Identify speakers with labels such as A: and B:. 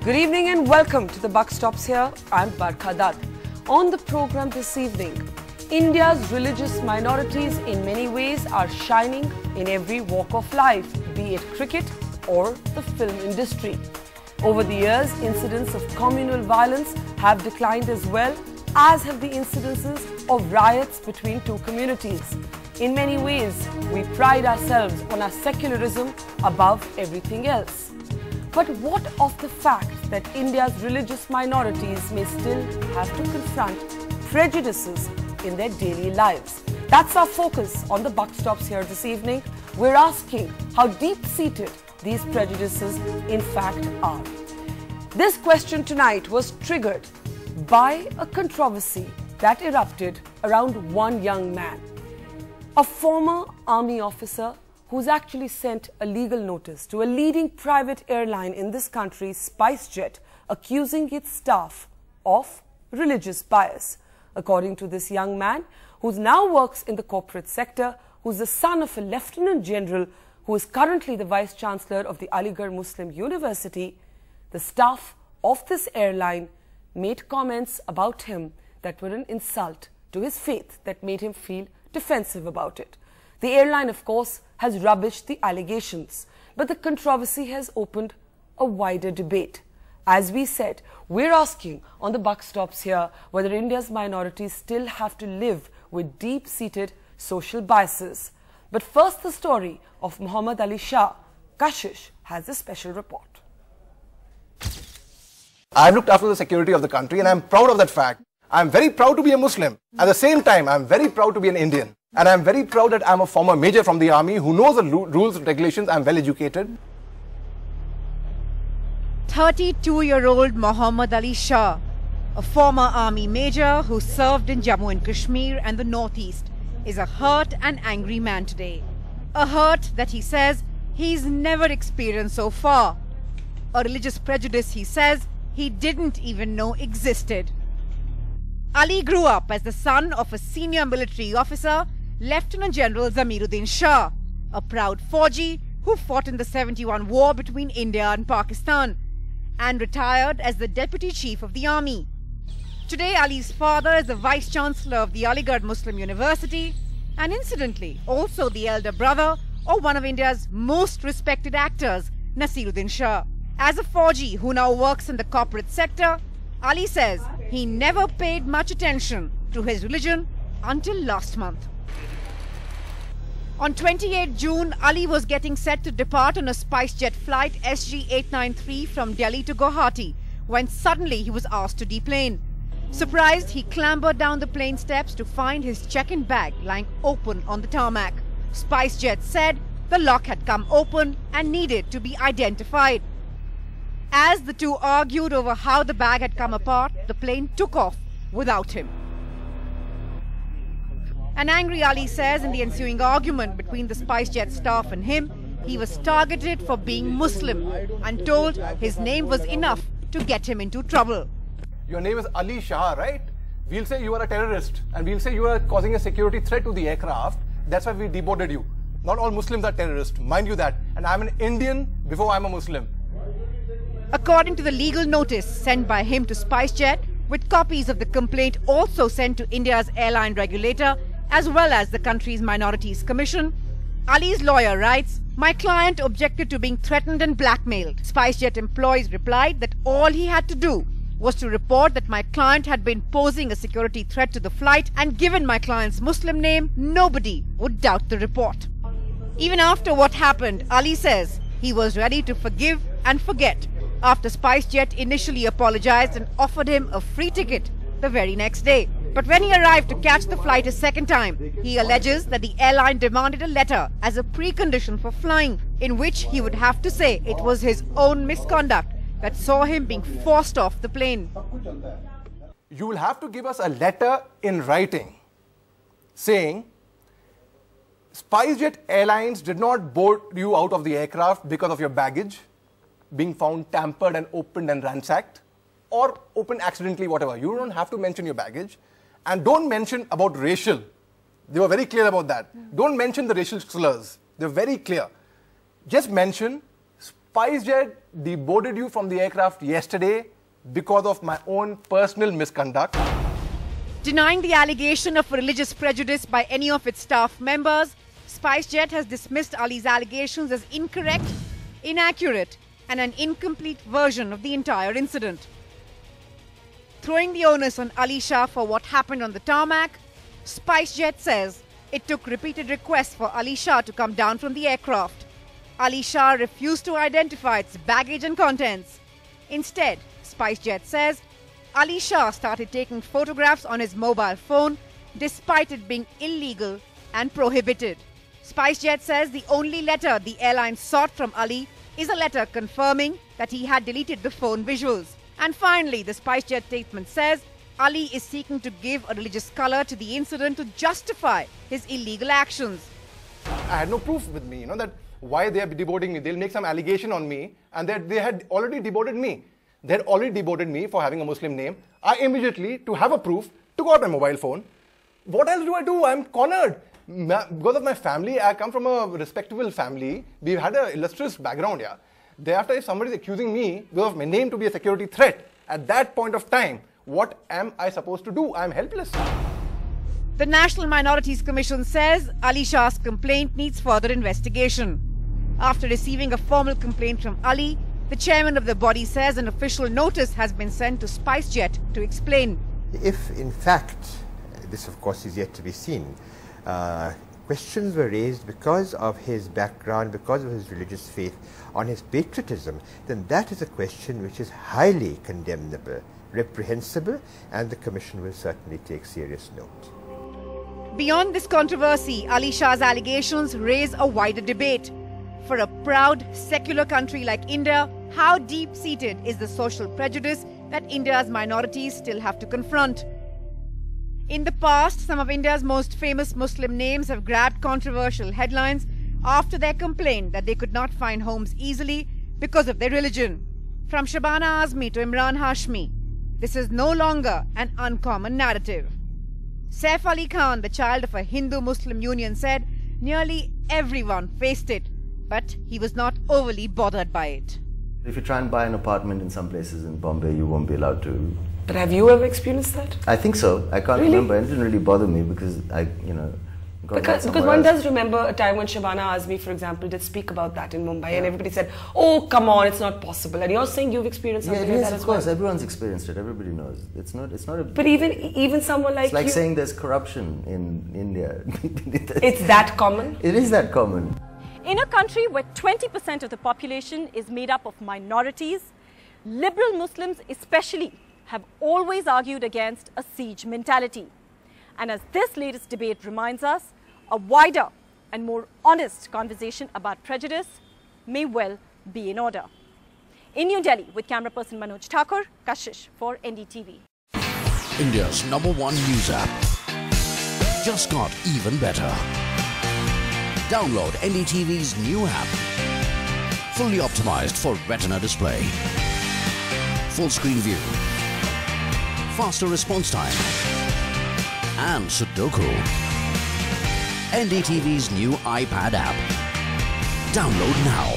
A: Good evening and welcome to the Buck Stops Here. I'm Barkha Dutt. On the program this evening, India's religious minorities in many ways are shining in every walk of life, be it cricket or the film industry. Over the years, incidents of communal violence have declined as well, as have the incidences of riots between two communities. In many ways, we pride ourselves on our secularism above everything else. But what of the fact that India's religious minorities may still have to confront prejudices in their daily lives? That's our focus on the Buck Stops Here this evening. We're asking how deep-seated these prejudices in fact are. This question tonight was triggered by a controversy that erupted around one young man, a former army officer who's actually sent a legal notice to a leading private airline in this country, SpiceJet, accusing its staff of religious bias. According to this young man, who now works in the corporate sector, who's the son of a lieutenant general who is currently the vice chancellor of the Aligarh Muslim University, the staff of this airline made comments about him that were an insult to his faith, that made him feel defensive about it. The airline, of course, has rubbished the allegations, but the controversy has opened a wider debate. As we said, we're asking on the Buck Stops Here whether India's minorities still have to live with deep-seated social biases. But first, the story of Muhammad Ali Shah. Kashish has a special report.
B: I've looked after the security of the country and I'm proud of that fact. I'm very proud to be a Muslim. At the same time, I'm very proud to be an Indian. And I'm very proud that I'm a former major from the army who knows the rules and regulations. I'm well educated.
C: 32-year-old Muhammad Ali Shah, a former army major who served in Jammu and Kashmir and the Northeast, is a hurt and angry man today. A hurt that he says he's never experienced so far. A religious prejudice he says he didn't even know existed. Ali grew up as the son of a senior military officer, Lieutenant General Zamiruddin Shah, a proud Fauji who fought in the 71 war between India and Pakistan, and retired as the Deputy Chief of the Army. Today, Ali's father is the Vice Chancellor of the Aligarh Muslim University, and incidentally, also the elder brother of one of India's most respected actors, Naseeruddin Shah. As a Fauji who now works in the corporate sector, Ali says he never paid much attention to his religion until last month. On 28 June, Ali was getting set to depart on a SpiceJet flight SG893 from Delhi to Guwahati when suddenly he was asked to deplane. Surprised, he clambered down the plane steps to find his check-in bag lying open on the tarmac. SpiceJet said the lock had come open and needed to be identified. As the two argued over how the bag had come apart, the plane took off without him. An angry Ali says in the ensuing argument between the SpiceJet staff and him, he was targeted for being Muslim and told his name was enough to get him into trouble.
B: Your name is Ali Shah, right? We'll say you are a terrorist and we'll say you are causing a security threat to the aircraft. That's why we deboarded you. Not all Muslims are terrorists, mind you that. And I'm an Indian before I'm a Muslim.
C: According to the legal notice sent by him to SpiceJet, with copies of the complaint also sent to India's airline regulator, as well as the country's Minorities Commission, Ali's lawyer writes, "My client objected to being threatened and blackmailed. SpiceJet employees replied that all he had to do was to report that my client had been posing a security threat to the flight, and given my client's Muslim name, nobody would doubt the report." Even after what happened, Ali says he was ready to forgive and forget after SpiceJet initially apologized and offered him a free ticket the very next day. But when he arrived to catch the flight a second time, he alleges that the airline demanded a letter as a precondition for flying, in which he would have to say it was his own misconduct that saw him being forced off the plane.
B: You will have to give us a letter in writing saying SpiceJet Airlines did not board you out of the aircraft because of your baggage being found tampered and opened and ransacked, or opened accidentally, whatever. You don't have to mention your baggage. And don't mention about racial. They were very clear about that. Don't mention the racial slurs. They're very clear. Just mention SpiceJet deboarded you from the aircraft yesterday because of my own personal misconduct.
C: Denying the allegation of religious prejudice by any of its staff members, SpiceJet has dismissed Ali's allegations as incorrect, inaccurate, and an incomplete version of the entire incident. Throwing the onus on Ali Shah for what happened on the tarmac, SpiceJet says it took repeated requests for Ali Shah to come down from the aircraft. Ali Shah refused to identify its baggage and contents. Instead, SpiceJet says Ali Shah started taking photographs on his mobile phone despite it being illegal and prohibited. SpiceJet says the only letter the airline sought from Ali is a letter confirming that he had deleted the phone visuals. And finally, the SpiceJet statement says Ali is seeking to give a religious color to the incident to justify his illegal actions.
B: I had no proof with me, that why they are deboarding me. They'll make some allegation on me, and that they had already deboarded me. They had already deboarded me for having a Muslim name. I immediately, to have a proof, took out my mobile phone. What else do? I'm cornered. Because of my family, I come from a respectable family. We've had an illustrious background, yeah. Thereafter, if somebody is accusing me because of my name to be a security threat, at that point of time, what am I supposed to do? I'm helpless.
C: The National Minorities Commission says Ali Shah's complaint needs further investigation. After receiving a formal complaint from Ali, the chairman of the body says an official notice has been sent to SpiceJet to explain.
D: If, in fact, this of course is yet to be seen, questions were raised because of his background, because of his religious faith, on his patriotism, then that is a question which is highly condemnable, reprehensible, and the Commission will certainly take serious note.
C: Beyond this controversy, Ali Shah's allegations raise a wider debate. For a proud, secular country like India, how deep-seated is the social prejudice that India's minorities still have to confront? In the past, some of India's most famous Muslim names have grabbed controversial headlines after their complaint that they could not find homes easily because of their religion. From Shabana Azmi to Imran Hashmi, this is no longer an uncommon narrative. Saif Ali Khan, the child of a Hindu-Muslim union, said nearly everyone faced it, but he was not overly bothered by it.
E: If you try and buy an apartment in some places in Bombay, you won't be allowed to.
A: But have you ever experienced that?
E: I think so. I can't remember. It didn't really bother me because I,
A: Because one does remember a time when Shabana Azmi, for example, did speak about that in Mumbai, and everybody said, "Oh, come on, it's not possible." And you're saying you've experienced something like that as well.
E: Of course, everyone's experienced it. Everybody knows. It's not a.
A: But even someone like
E: you. It's like saying there's corruption in India.
A: It's that common.
E: It is that common.
F: In a country where 20% of the population is made up of minorities, liberal Muslims especially have always argued against a siege mentality. And as this latest debate reminds us, a wider and more honest conversation about prejudice may well be in order. In New Delhi, with camera person Manoj Thakur, Kashish for NDTV.
G: India's #1 news app just got even better. Download NDTV's new app. Fully optimized for retina display. Full screen view. Faster response time. And Sudoku. NDTV's new iPad app. Download now.